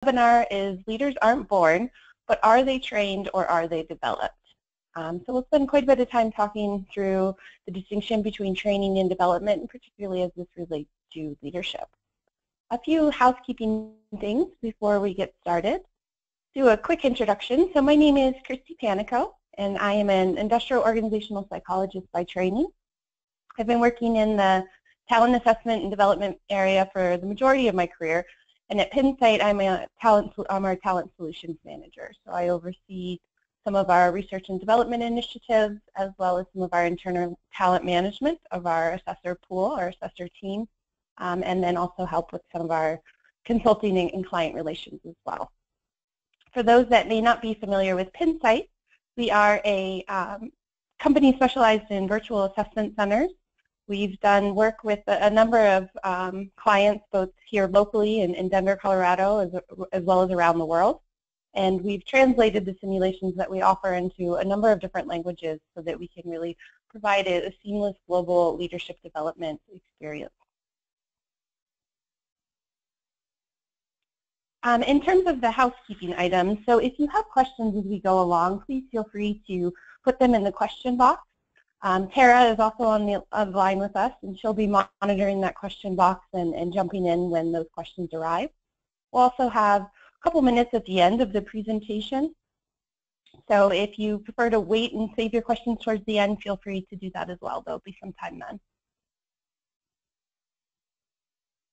webinar is Leaders Aren't Born, but Are They Trained or Are They Developed? So we'll spend quite a bit of time talking through the distinction between training and development, and particularly as this relates to leadership. A few housekeeping things before we get started. Do a quick introduction. So my name is Christy Panico, and I am an industrial organizational psychologist by training. I've been working in the talent assessment and development area for the majority of my career, and at Pinsight I'm our talent solutions manager. So I oversee some of our research and development initiatives, as well as some of our internal talent management of our assessor pool, our assessor team, and then also help with some of our consulting and client relations as well. For those that may not be familiar with Pinsight, we are a company specialized in virtual assessment centers. We've done work with a number of clients, both here locally in Denver, Colorado, as well as around the world. And we've translated the simulations that we offer into a number of different languages so that we can really provide a seamless global leadership development experience. In terms of the housekeeping items, so if you have questions as we go along, please feel free to put them in the question box. Tara is also on the line with us, and she'll be monitoring that question box and jumping in when those questions arrive. We'll also have a couple minutes at the end of the presentation. So if you prefer to wait and save your questions towards the end, feel free to do that as well. There'll be some time then.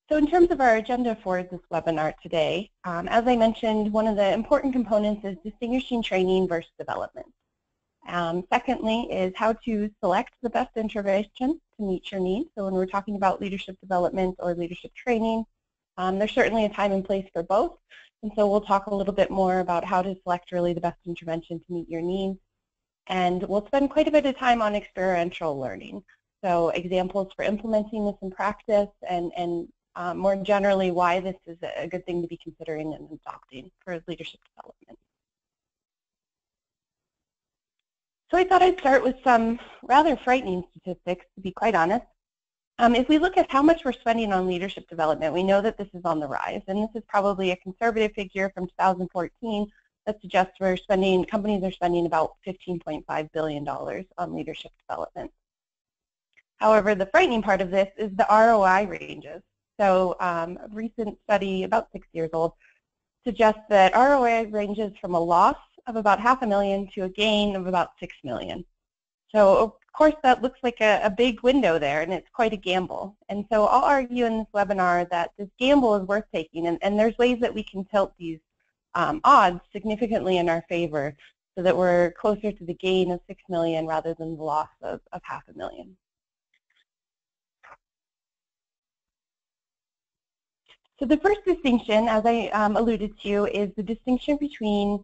So in terms of our agenda for this webinar today, as I mentioned, one of the important components is distinguishing training versus development. Secondly is how to select the best intervention to meet your needs. So when we're talking about leadership development or leadership training, there's certainly a time and place for both. And so we'll talk a little bit more about how to select really the best intervention to meet your needs. And we'll spend quite a bit of time on experiential learning. So examples for implementing this in practice and more generally why this is a good thing to be considering and adopting for leadership development. So I thought I'd start with some rather frightening statistics, to be quite honest. If we look at how much we're spending on leadership development, we know that this is on the rise, and this is probably a conservative figure from 2014 that suggests companies are spending about $15.5 billion on leadership development. However, the frightening part of this is the ROI ranges. So a recent study, about 6 years old, suggests that ROI ranges from a loss of about $500,000 to a gain of about $6 million. So of course that looks like a big window there, and it's quite a gamble. And so I'll argue in this webinar that this gamble is worth taking, and there's ways that we can tilt these odds significantly in our favor so that we're closer to the gain of $6 million rather than the loss of $500,000. So the first distinction, as I alluded to, is the distinction between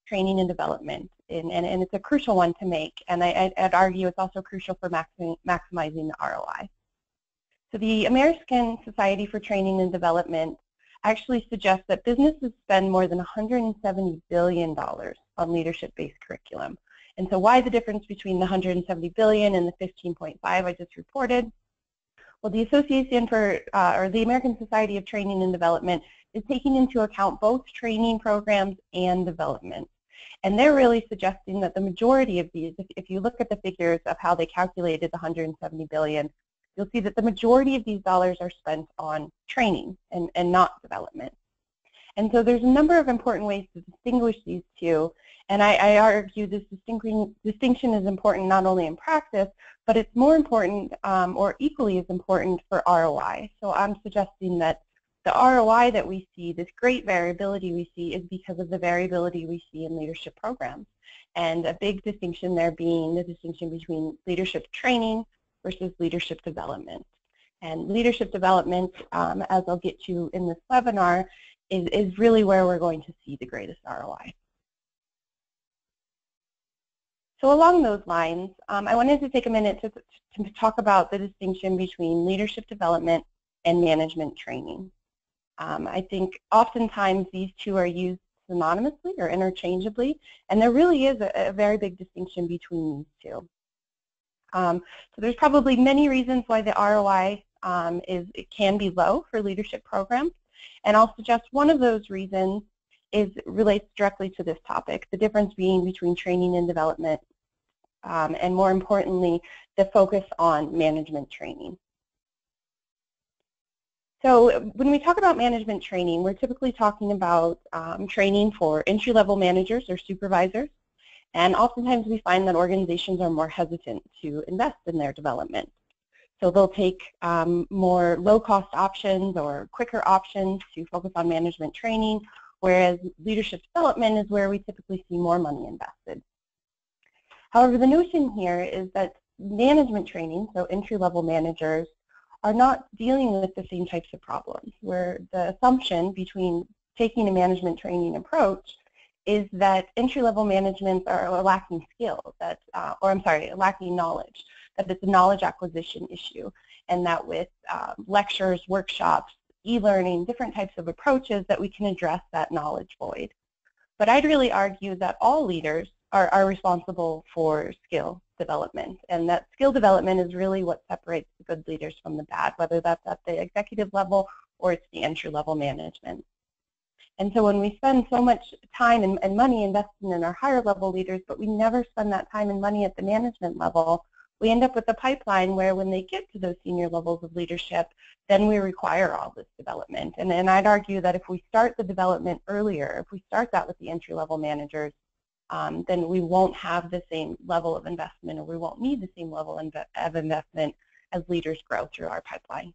training and development, and it's a crucial one to make, and I'd argue it's also crucial for maximizing the ROI. So the American Society for Training and Development actually suggests that businesses spend more than $170 billion on leadership-based curriculum. And so why the difference between the $170 billion and the 15.5 I just reported? Well, the Association for, or the American Society of Training and Development is taking into account both training programs and development. And they're really suggesting that the majority of these, if you look at the figures of how they calculated the $170 billion, you'll see that the majority of these dollars are spent on training and not development. And so there's a number of important ways to distinguish these two. And I argue this distinction is important not only in practice, but it's more important or equally as important for ROI. So I'm suggesting that the ROI that we see, this great variability we see, is because of the variability we see in leadership programs. And a big distinction there being the distinction between leadership training versus leadership development. And leadership development, as I'll get to in this webinar, is really where we're going to see the greatest ROI. So along those lines, I wanted to take a minute to talk about the distinction between leadership development and management training. I think oftentimes these two are used synonymously or interchangeably, and there really is a very big distinction between these two. So there's probably many reasons why the ROI it can be low for leadership programs, And I'll suggest one of those reasons relates directly to this topic, the difference being between training and development, and more importantly, the focus on management training. So when we talk about management training, we're typically talking about training for entry-level managers or supervisors, and oftentimes we find that organizations are more hesitant to invest in their development. So they'll take more low-cost options or quicker options to focus on management training, whereas leadership development is where we typically see more money invested. However, the notion here is that management training, so entry-level managers, are not dealing with the same types of problems, where the assumption between taking a management training approach is that entry-level managements are lacking skills, lacking knowledge, that it's a knowledge acquisition issue, and that with lectures, workshops, e-learning, different types of approaches that we can address that knowledge void. But I'd really argue that all leaders are responsible for skill development, and that skill development is really what separates the good leaders from the bad, whether that's at the executive level or it's the entry-level management. And so when we spend so much time and money investing in our higher level leaders, but we never spend that time and money at the management level, we end up with a pipeline where when they get to those senior levels of leadership, then we require all this development. And I'd argue that if we start the development earlier, if we start that with the entry-level managers, then we won't have the same level of investment, or we won't need the same level of investment as leaders grow through our pipeline.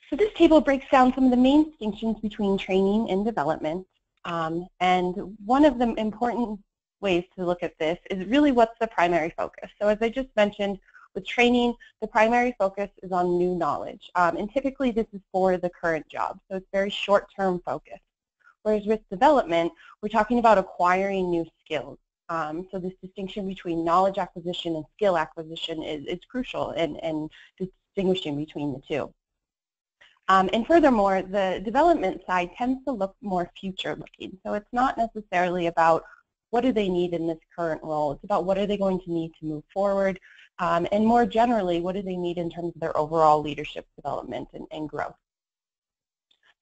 So this table breaks down some of the main distinctions between training and development. And one of the important ways to look at this is really what's the primary focus. So as I just mentioned, with training, the primary focus is on new knowledge. And typically this is for the current job, so it's very short-term focus. Whereas with development, we're talking about acquiring new skills. So this distinction between knowledge acquisition and skill acquisition is crucial in distinguishing between the two. And furthermore, the development side tends to look more future-looking. So it's not necessarily about what do they need in this current role. It's about what are they going to need to move forward, and more generally, what do they need in terms of their overall leadership development and growth.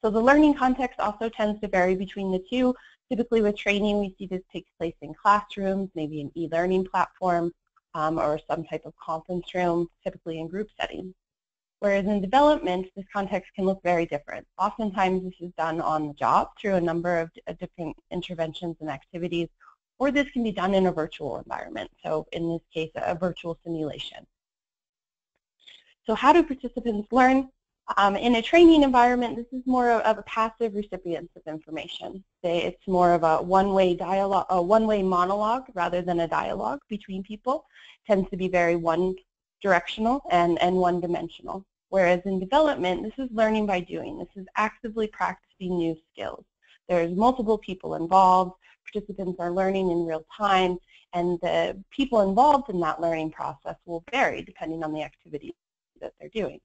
So the learning context also tends to vary between the two. Typically with training, we see this takes place in classrooms, maybe an e-learning platform, or some type of conference room, typically in group settings. Whereas in development, this context can look very different. Oftentimes this is done on the job through a number of different interventions and activities, or this can be done in a virtual environment. So in this case, a virtual simulation. So how do participants learn? In a training environment, this is more of a passive recipient of information. It's more of a one-way dialogue, a one-way monologue rather than a dialogue between people. It tends to be very one-directional and one-dimensional. Whereas in development, this is learning by doing. This is actively practicing new skills. There's multiple people involved. Participants are learning in real time, and the people involved in that learning process will vary depending on the activity that they're doing.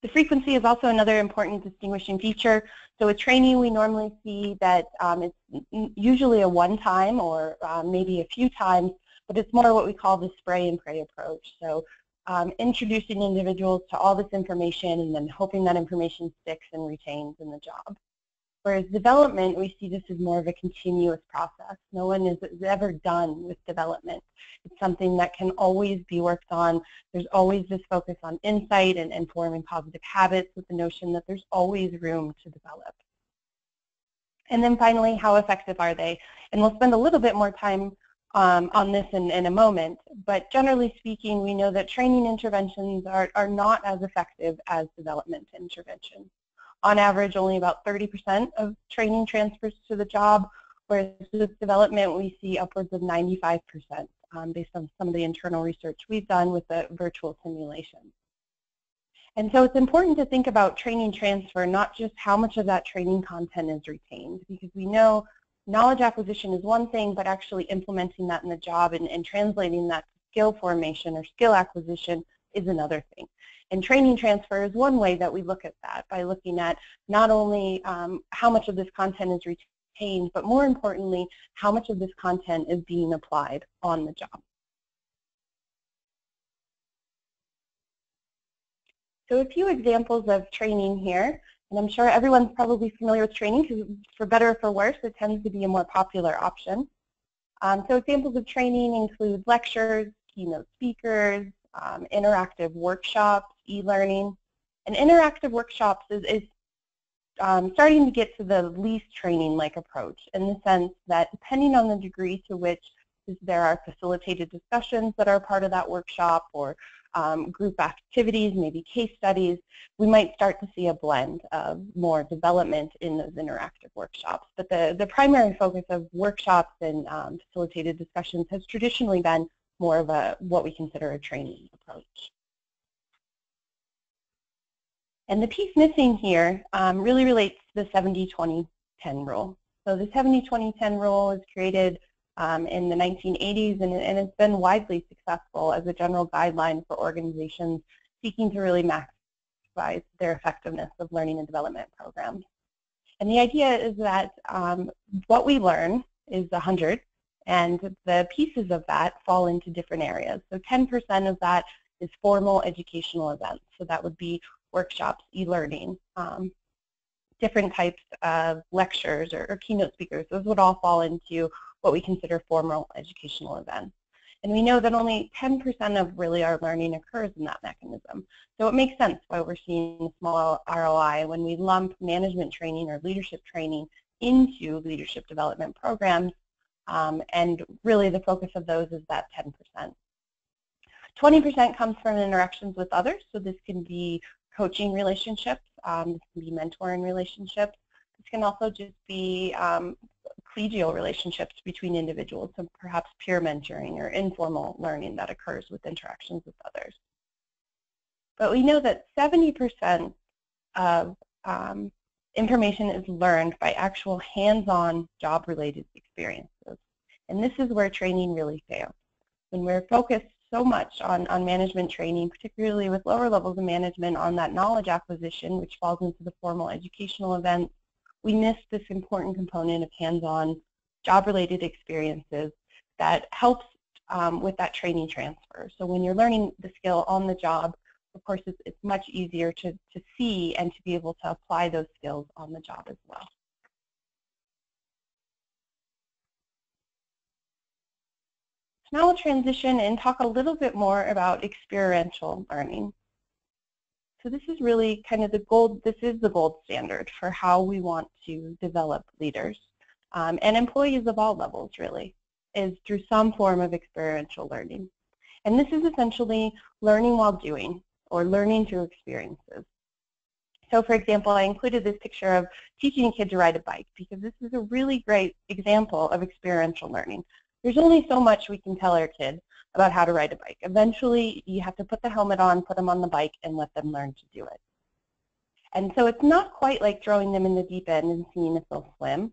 The frequency is also another important distinguishing feature. So with training, we normally see that it's usually a one-time or maybe a few times, but it's more what we call the spray and pray approach. So introducing individuals to all this information and then hoping that information sticks and retains in the job. Whereas development, we see this as more of a continuous process. No one is ever done with development. It's something that can always be worked on. There's always this focus on insight and forming positive habits, with the notion that there's always room to develop. And then finally, how effective are they? And we'll spend a little bit more time on this in a moment, but generally speaking, we know that training interventions are not as effective as development interventions. On average, only about 30% of training transfers to the job, whereas with development, we see upwards of 95% based on some of the internal research we've done with the virtual simulations. And so it's important to think about training transfer, not just how much of that training content is retained, because we know knowledge acquisition is one thing, but actually implementing that in the job and translating that to skill formation or skill acquisition is another thing. And training transfer is one way that we look at that, by looking at not only how much of this content is retained, but more importantly, how much of this content is being applied on the job. So a few examples of training here, and I'm sure everyone's probably familiar with training because for better or for worse, it tends to be a more popular option. So examples of training include lectures, keynote speakers, interactive workshops, e-learning. And interactive workshops is starting to get to the least training-like approach in the sense that depending on the degree to which there are facilitated discussions that are part of that workshop or group activities, maybe case studies, we might start to see a blend of more development in those interactive workshops. But the primary focus of workshops and facilitated discussions has traditionally been more of what we consider a training approach. And the piece missing here really relates to the 70-20-10 rule. So the 70-20-10 rule was created in the 1980s, and it's been widely successful as a general guideline for organizations seeking to really maximize their effectiveness of learning and development programs. And the idea is that what we learn is 100, and the pieces of that fall into different areas. So 10% of that is formal educational events. So that would be workshops, e-learning, different types of lectures or keynote speakers. Those would all fall into what we consider formal educational events. And we know that only 10% of really our learning occurs in that mechanism. So it makes sense why we're seeing a small ROI when we lump management training or leadership training into leadership development programs. And really the focus of those is that 10%. 20% comes from interactions with others. So this can be coaching relationships, this can be mentoring relationships. This can also just be collegial relationships between individuals, so perhaps peer mentoring or informal learning that occurs with interactions with others. But we know that 70% of information is learned by actual hands-on job-related experiences. And this is where training really fails. When we're focused so much on management training, particularly with lower levels of management on that knowledge acquisition, which falls into the formal educational events, we miss this important component of hands-on job-related experiences that helps with that training transfer. So when you're learning the skill on the job, of course, it's much easier to see and to be able to apply those skills on the job as well. So now we'll transition and talk a little bit more about experiential learning. So this is really kind of the gold standard for how we want to develop leaders and employees of all levels, really, is through some form of experiential learning. And this is essentially learning while doing or learning through experiences. So for example, I included this picture of teaching a kid to ride a bike because this is a really great example of experiential learning. There's only so much we can tell our kids about how to ride a bike. Eventually, you have to put the helmet on, put them on the bike, and let them learn to do it. And so it's not quite like throwing them in the deep end and seeing if they'll swim.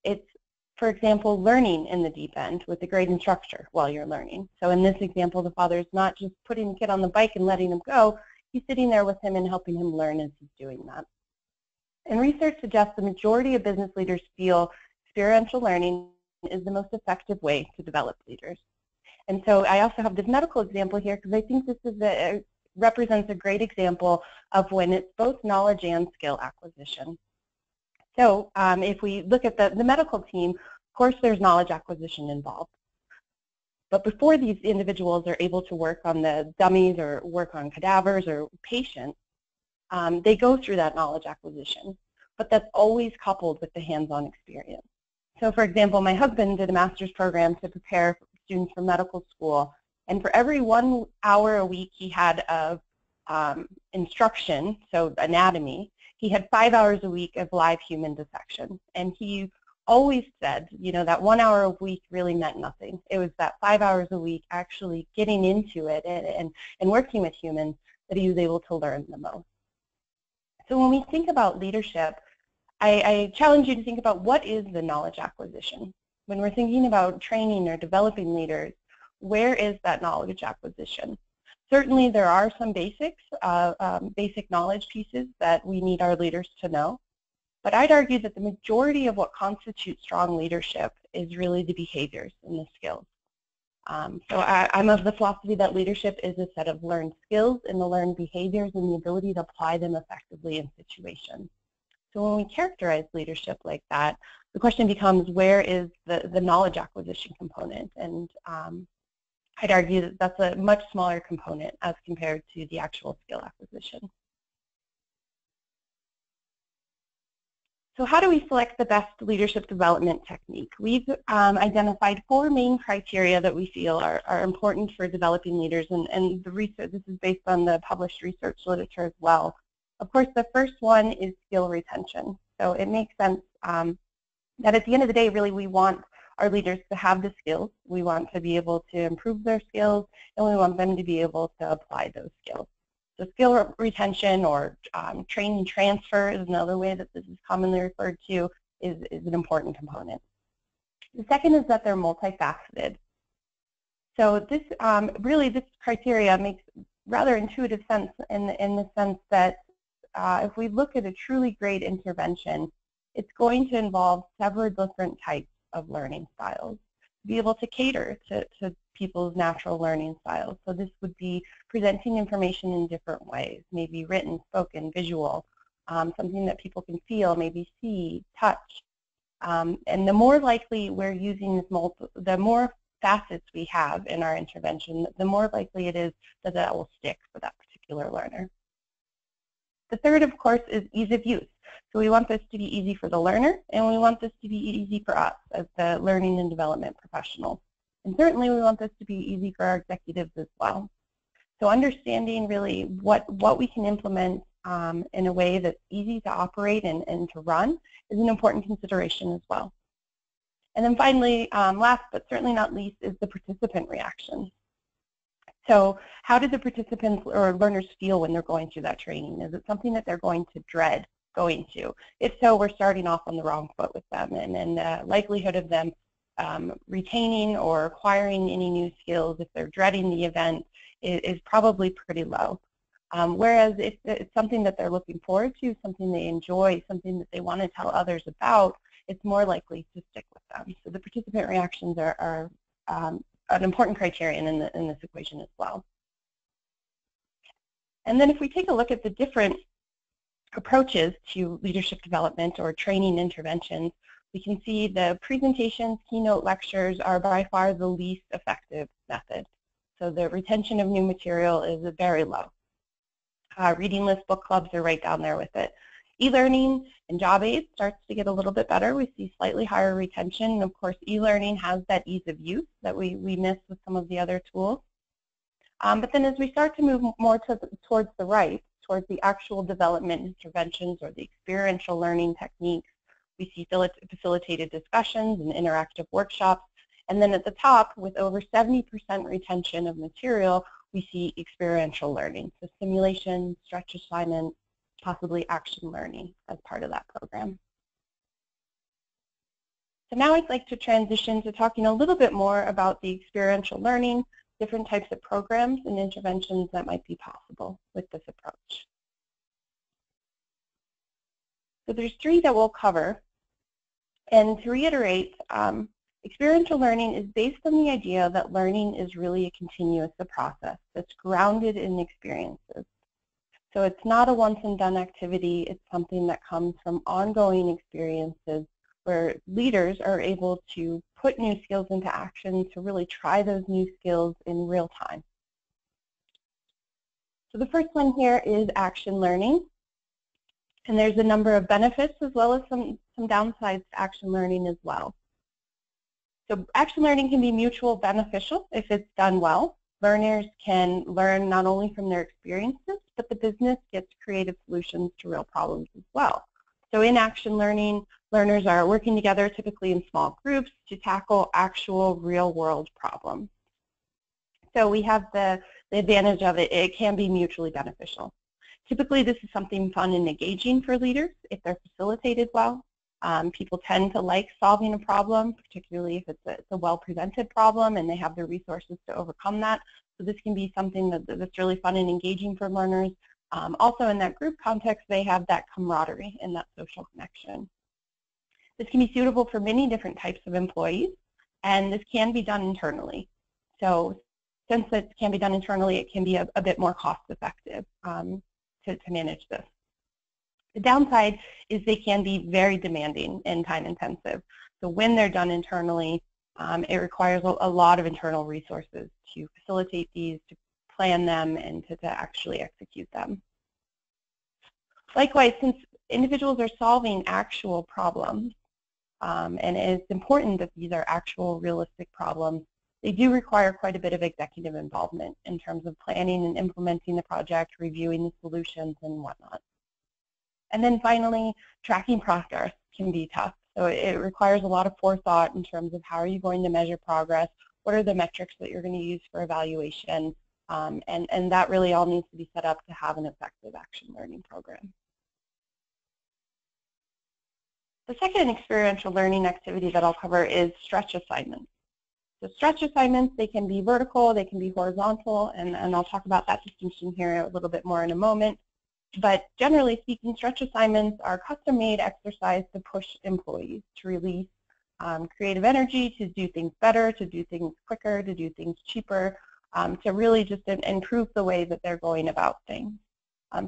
It's, for example, learning in the deep end with a great instructor while you're learning. So in this example, the father is not just putting the kid on the bike and letting him go. He's sitting there with him and helping him learn as he's doing that. And research suggests the majority of business leaders feel experiential learning is the most effective way to develop leaders. And so I also have this medical example here because I think this is represents a great example of when it's both knowledge and skill acquisition. So if we look at the medical team, of course there's knowledge acquisition involved. But before these individuals are able to work on the dummies or work on cadavers or patients, they go through that knowledge acquisition. But that's always coupled with the hands-on experience. So for example, my husband did a master's program to prepare students for medical school. And for every 1 hour a week he had of instruction, so anatomy, he had 5 hours a week of live human dissection. And he always said, you know, that 1 hour a week really meant nothing. It was that 5 hours a week actually getting into it and working with humans that he was able to learn the most. So when we think about leadership, I challenge you to think about what is the knowledge acquisition. When we're thinking about training or developing leaders, where is that knowledge acquisition? Certainly there are some basics, basic knowledge pieces that we need our leaders to know, but I'd argue that the majority of what constitutes strong leadership is really the behaviors and the skills. So I'm of the philosophy that leadership is a set of learned skills and the learned behaviors and the ability to apply them effectively in situations. So when we characterize leadership like that, the question becomes, where is the knowledge acquisition component? And I'd argue that that's a much smaller component as compared to the actual skill acquisition. So how do we select the best leadership development technique? We've identified 4 main criteria that we feel are important for developing leaders, and the research, this is based on the published research literature as well. Of course, the first one is skill retention. So it makes sense that at the end of the day, really, we want our leaders to have the skills. We want to be able to improve their skills, and we want them to be able to apply those skills. So skill retention or training transfer is another way that this is commonly referred to, is an important component. The second is that they're multifaceted. So this really, this criteria makes rather intuitive sense in the sense that if we look at a truly great intervention, it's going to involve several different types of learning styles, to be able to cater to people's natural learning styles. So this would be presenting information in different ways, maybe written, spoken, visual, something that people can feel, maybe see, touch. And the more likely we're using this the more facets we have in our intervention, the more likely it is that that will stick for that particular learner. The third, of course, is ease of use. So we want this to be easy for the learner, and we want this to be easy for us as the learning and development professionals. And certainly we want this to be easy for our executives as well. So understanding really what we can implement in a way that's easy to operate and to run is an important consideration as well. And then finally, last but certainly not least, is the participant reaction. So how do the participants or learners feel when they're going through that training? Is it something that they're going to dread going to? If so, we're starting off on the wrong foot with them, and the likelihood of them retaining or acquiring any new skills, if they're dreading the event, is probably pretty low. Whereas if it's something that they're looking forward to, something they enjoy, something that they want to tell others about, it's more likely to stick with them. So the participant reactions are an important criterion in this equation as well. And then if we take a look at the different approaches to leadership development or training interventions, we can see the presentations, keynote lectures are by far the least effective method. So the retention of new material is very low. Reading list book clubs are right down there with it. E-learning and job aids starts to get a little bit better. We see slightly higher retention. And of course, e-learning has that ease of use that we miss with some of the other tools. But then as we start to move more towards the right, towards the actual development interventions or the experiential learning techniques, we see facilitated discussions and interactive workshops. And then at the top, with over 70% retention of material, we see experiential learning. So simulation, stretch assignments, possibly action learning as part of that program. So now I'd like to transition to talking a little bit more about the experiential learning, different types of programs and interventions that might be possible with this approach. So there's 3 that we'll cover. And to reiterate, experiential learning is based on the idea that learning is really a continuous process that's grounded in experiences. So it's not a once and done activity, it's something that comes from ongoing experiences where leaders are able to put new skills into action, to really try those new skills in real time. So the first one here is action learning. And there's a number of benefits as well as some downsides to action learning as well. So action learning can be mutual beneficial if it's done well. Learners can learn not only from their experiences, but the business gets creative solutions to real problems as well. So in action learning, learners are working together, typically in small groups, to tackle actual real-world problems. So we have the advantage of it. It can be mutually beneficial. Typically, this is something fun and engaging for leaders if they're facilitated well. People tend to like solving a problem, particularly if it's a well-presented problem and they have the resources to overcome that. So this can be something that's really fun and engaging for learners. Also in that group context, they have that camaraderie and that social connection. This can be suitable for many different types of employees, and this can be done internally. So since it can be done internally, it can be a bit more cost effective to manage this. The downside is they can be very demanding and time intensive. So when they're done internally, it requires a lot of internal resources to facilitate these, to plan them, and to actually execute them. Likewise, since individuals are solving actual problems, and it's important that these are actual realistic problems, they do require quite a bit of executive involvement in terms of planning and implementing the project, reviewing the solutions, and whatnot. And then finally, tracking progress can be tough. So it requires a lot of forethought in terms of how are you going to measure progress, what are the metrics that you're going to use for evaluation, and that really all needs to be set up to have an effective action learning program. The second experiential learning activity that I'll cover is stretch assignments. So stretch assignments, they can be vertical, they can be horizontal, and I'll talk about that distinction here a little bit more in a moment. But generally speaking, stretch assignments are custom-made exercise to push employees to release creative energy, to do things better, to do things quicker, to do things cheaper, to really just improve the way that they're going about things.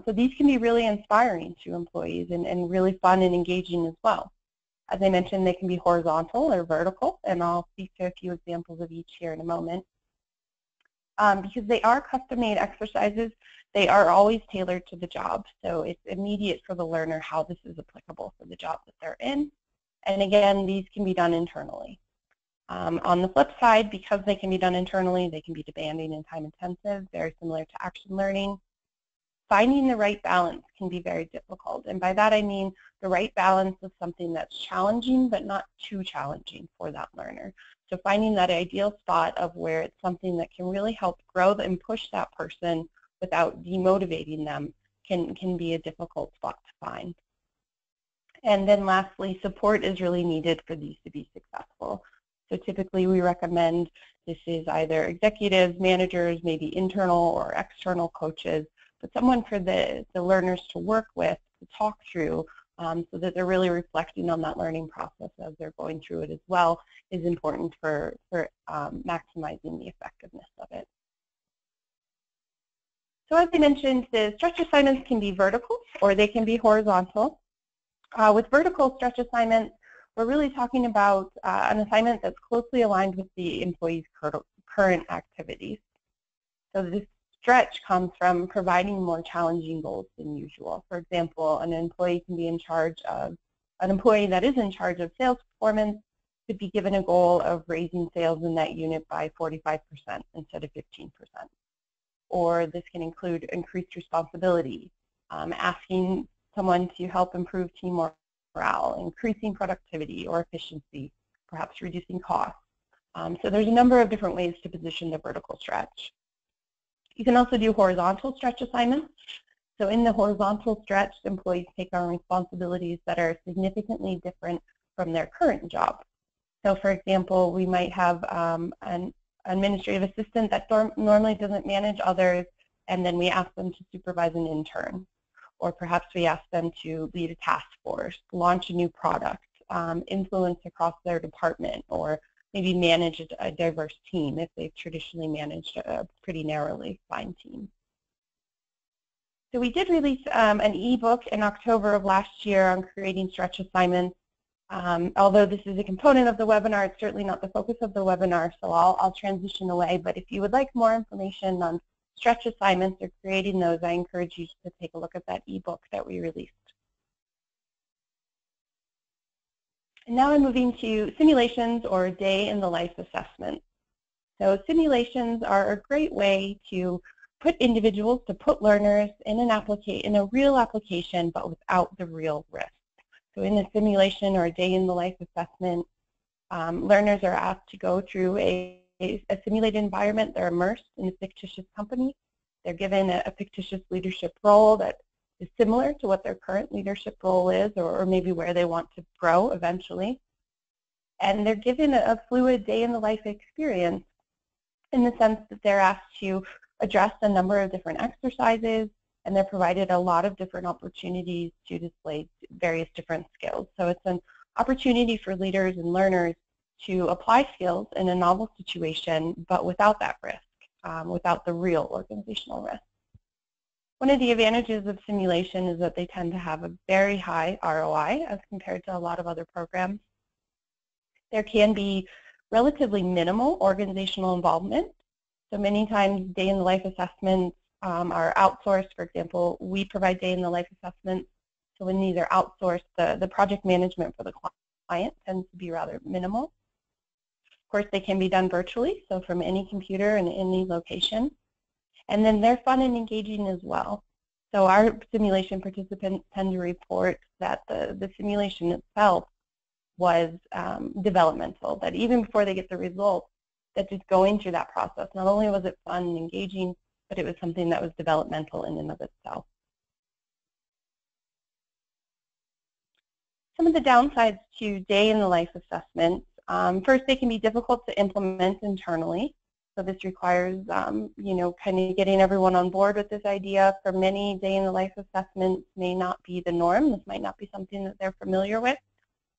So these can be really inspiring to employees and really fun and engaging as well. As I mentioned, they can be horizontal or vertical, and I'll speak to a few examples of each here in a moment. Because they are custom-made exercises, they are always tailored to the job. So it's immediate for the learner how this is applicable for the job that they're in. And again, these can be done internally. On the flip side, because they can be done internally, they can be demanding and time-intensive, very similar to action learning. Finding the right balance can be very difficult. And by that I mean the right balance of something that's challenging but not too challenging for that learner. So finding that ideal spot of where it's something that can really help grow and push that person without demotivating them can be a difficult spot to find. And then lastly, support is really needed for these to be successful. So typically we recommend this is either executives, managers, maybe internal or external coaches, but someone for the learners to work with, to talk through, so that they're really reflecting on that learning process as they're going through it as well, is important for maximizing the effectiveness of it. So as I mentioned, the stretch assignments can be vertical or they can be horizontal. With vertical stretch assignments, we're really talking about an assignment that's closely aligned with the employee's current activities. So this stretch comes from providing more challenging goals than usual. For example, an employee can be in charge of, an employee that is in charge of sales performance could be given a goal of raising sales in that unit by 45% instead of 15%. Or this can include increased responsibility, asking someone to help improve team morale, increasing productivity or efficiency, perhaps reducing costs. So there's a number of different ways to position the vertical stretch. You can also do horizontal stretch assignments. So in the horizontal stretch, employees take on responsibilities that are significantly different from their current job. So for example, we might have an administrative assistant that normally doesn't manage others, and then we ask them to supervise an intern. Or perhaps we ask them to lead a task force, launch a new product, influence across their department, or maybe manage a diverse team if they've traditionally managed a pretty narrowly defined team. So we did release an ebook in October of last year on creating stretch assignments. Although this is a component of the webinar, it's certainly not the focus of the webinar, so I'll transition away. But if you would like more information on stretch assignments or creating those, I encourage you to take a look at that ebook that we released. And now I'm moving to simulations or day-in-the-life assessment. So simulations are a great way to put individuals, to put learners in a real application, but without the real risk. So in a simulation or a day-in-the-life assessment, learners are asked to go through a simulated environment. They're immersed in a fictitious company. They're given a fictitious leadership role that is similar to what their current leadership role is, or maybe where they want to grow eventually. And they're given a fluid day-in-the-life experience in the sense that they're asked to address a number of different exercises, and they're provided a lot of different opportunities to display various different skills. So it's an opportunity for leaders and learners to apply skills in a novel situation, but without that risk, without the real organizational risk. One of the advantages of simulation is that they tend to have a very high ROI as compared to a lot of other programs. There can be relatively minimal organizational involvement. So many times day-in-the-life assessments are outsourced. For example, we provide day-in-the-life assessments. So when these are outsourced, the project management for the client tends to be rather minimal. Of course, they can be done virtually, so from any computer and any location. And then they're fun and engaging as well. So our simulation participants tend to report that the simulation itself was developmental, that even before they get the results, that just going through that process, not only was it fun and engaging, but it was something that was developmental in and of itself. Some of the downsides to day-in-the-life assessments, first, they can be difficult to implement internally. So this requires, you know, kind of getting everyone on board with this idea. For many, day-in-the-life assessments may not be the norm. This might not be something that they're familiar with.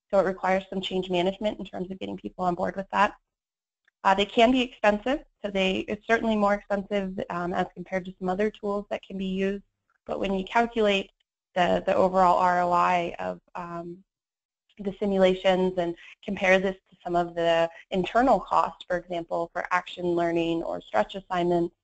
So it requires some change management in terms of getting people on board with that. They can be expensive. So it's certainly more expensive as compared to some other tools that can be used. But when you calculate the overall ROI of the simulations and compare this to some of the internal costs, for example, for action learning or stretch assignments,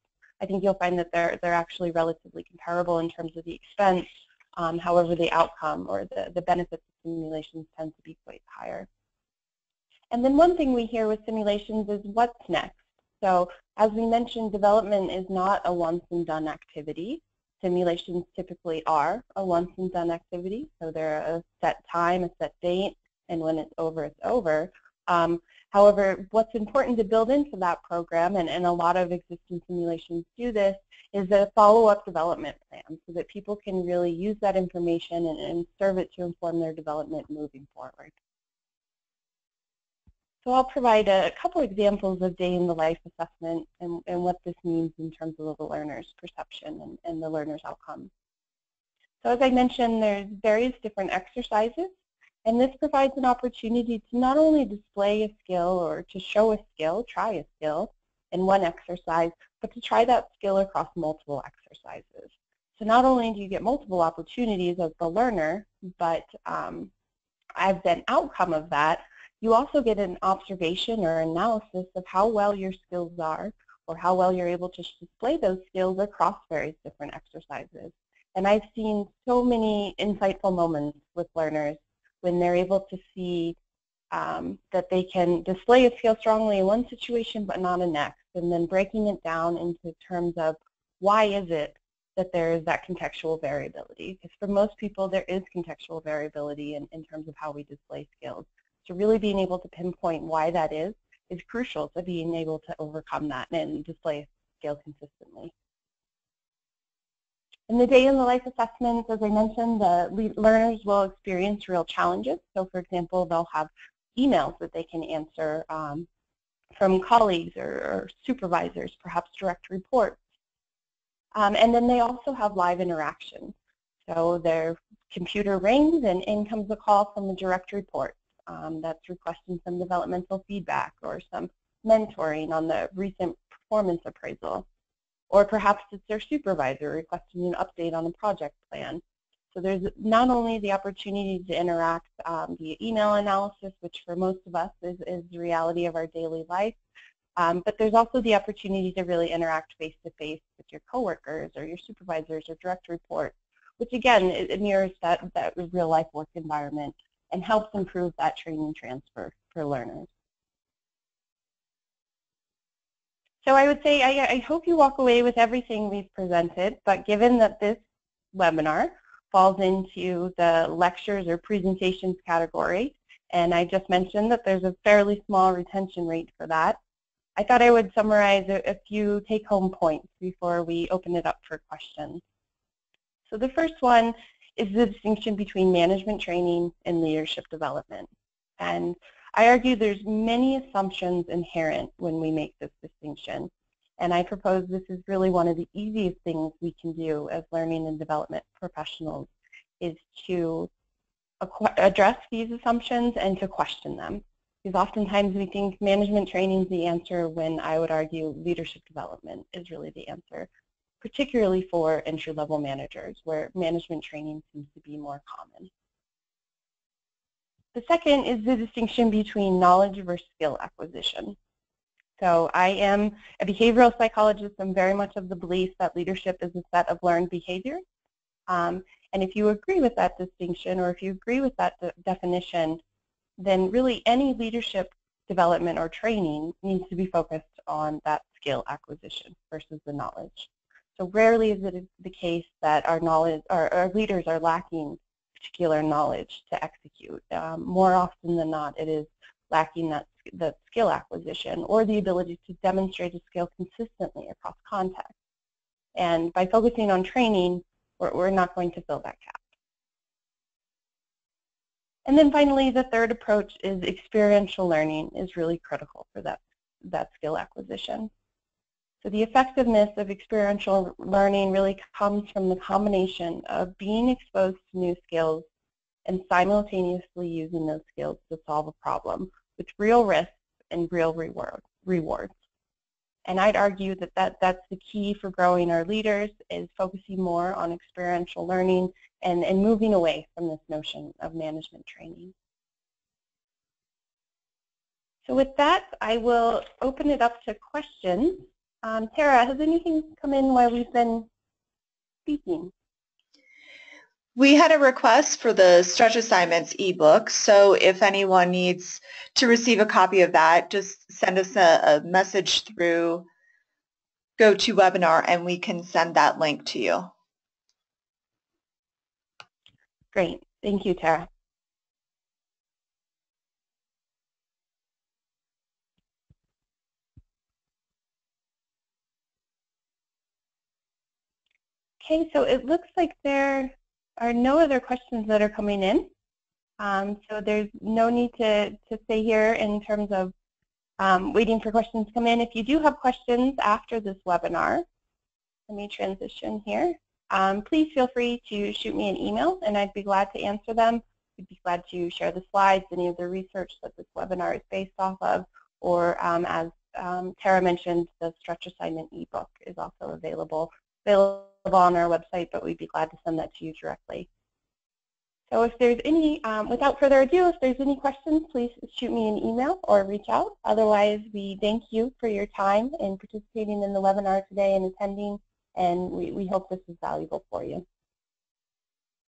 I think you'll find that they're actually relatively comparable in terms of the expense. However, the outcome or the benefits of simulations tend to be quite higher. And then one thing we hear with simulations is what's next. So as we mentioned, development is not a once and done activity. Simulations typically are a once and done activity. So they're a set time, a set date, and when it's over, it's over. However, what's important to build into that program, and a lot of existing simulations do this, is a follow-up development plan so that people can really use that information and serve it to inform their development moving forward. So I'll provide a couple examples of day-in-the-life assessment and what this means in terms of the learner's perception and the learner's outcome. So as I mentioned, there's various different exercises, and this provides an opportunity to not only display a skill or to show a skill, try a skill in one exercise, but to try that skill across multiple exercises. So not only do you get multiple opportunities as the learner, but as an outcome of that, you also get an observation or analysis of how well your skills are or how well you're able to display those skills across various different exercises. And I've seen so many insightful moments with learners when they're able to see that they can display a skill strongly in one situation but not in next, and then breaking it down into terms of why is it that there is that contextual variability. Because for most people there is contextual variability in terms of how we display skills. So really being able to pinpoint why that is crucial to being able to overcome that and display a skill consistently. In the day-in-the-life assessments, as I mentioned, the learners will experience real challenges. So for example, they'll have emails that they can answer from colleagues or supervisors, perhaps direct reports. And then they also have live interaction. So their computer rings and in comes a call from a direct report. That's requesting some developmental feedback or some mentoring on the recent performance appraisal. Or perhaps it's their supervisor requesting an update on a project plan. So there's not only the opportunity to interact via email analysis, which for most of us is the reality of our daily life, but there's also the opportunity to really interact face-to-face with your coworkers or your supervisors or direct reports, which again, it mirrors that real-life work environment and helps improve that training transfer for learners. So I would say I hope you walk away with everything we've presented, but given that this webinar falls into the lectures or presentations category, and I just mentioned that there's a fairly small retention rate for that, I thought I would summarize a few take-home points before we open it up for questions. So the first one is the distinction between management training and leadership development. And I argue there's many assumptions inherent when we make this distinction. And I propose this is really one of the easiest things we can do as learning and development professionals is to address these assumptions and to question them. Because oftentimes we think management training is the answer when I would argue leadership development is really the answer, particularly for entry-level managers where management training seems to be more common. The second is the distinction between knowledge versus skill acquisition. So I am a behavioral psychologist. I'm very much of the belief that leadership is a set of learned behaviors. And if you agree with that distinction, or if you agree with that definition, then really any leadership development or training needs to be focused on that skill acquisition versus the knowledge. So rarely is it the case that our leaders are lacking particular knowledge to execute. More often than not, it is lacking that skill acquisition or the ability to demonstrate a skill consistently across contexts. And by focusing on training, we're not going to fill that gap. And then finally, the third approach is experiential learning is really critical for that skill acquisition. So the effectiveness of experiential learning really comes from the combination of being exposed to new skills and simultaneously using those skills to solve a problem with real risks and real rewards. And I'd argue that that's the key for growing our leaders, is focusing more on experiential learning and moving away from this notion of management training. So with that, I will open it up to questions. Tara, has anything come in while we've been speaking? We had a request for the Stretch Assignments ebook, so if anyone needs to receive a copy of that, just send us a message through GoToWebinar and we can send that link to you. Great. Thank you, Tara. Okay, so it looks like there are no other questions that are coming in. So there's no need to stay here in terms of waiting for questions to come in. If you do have questions after this webinar, let me transition here. Please feel free to shoot me an email and I'd be glad to answer them. We'd be glad to share the slides, any of the research that this webinar is based off of, or as Tara mentioned, the Stretch Assignment ebook is also available on our website, but we'd be glad to send that to you directly. So if there's any, without further ado, if there's any questions, please shoot me an email or reach out. Otherwise, we thank you for your time in participating in the webinar today and attending, and we hope this is valuable for you.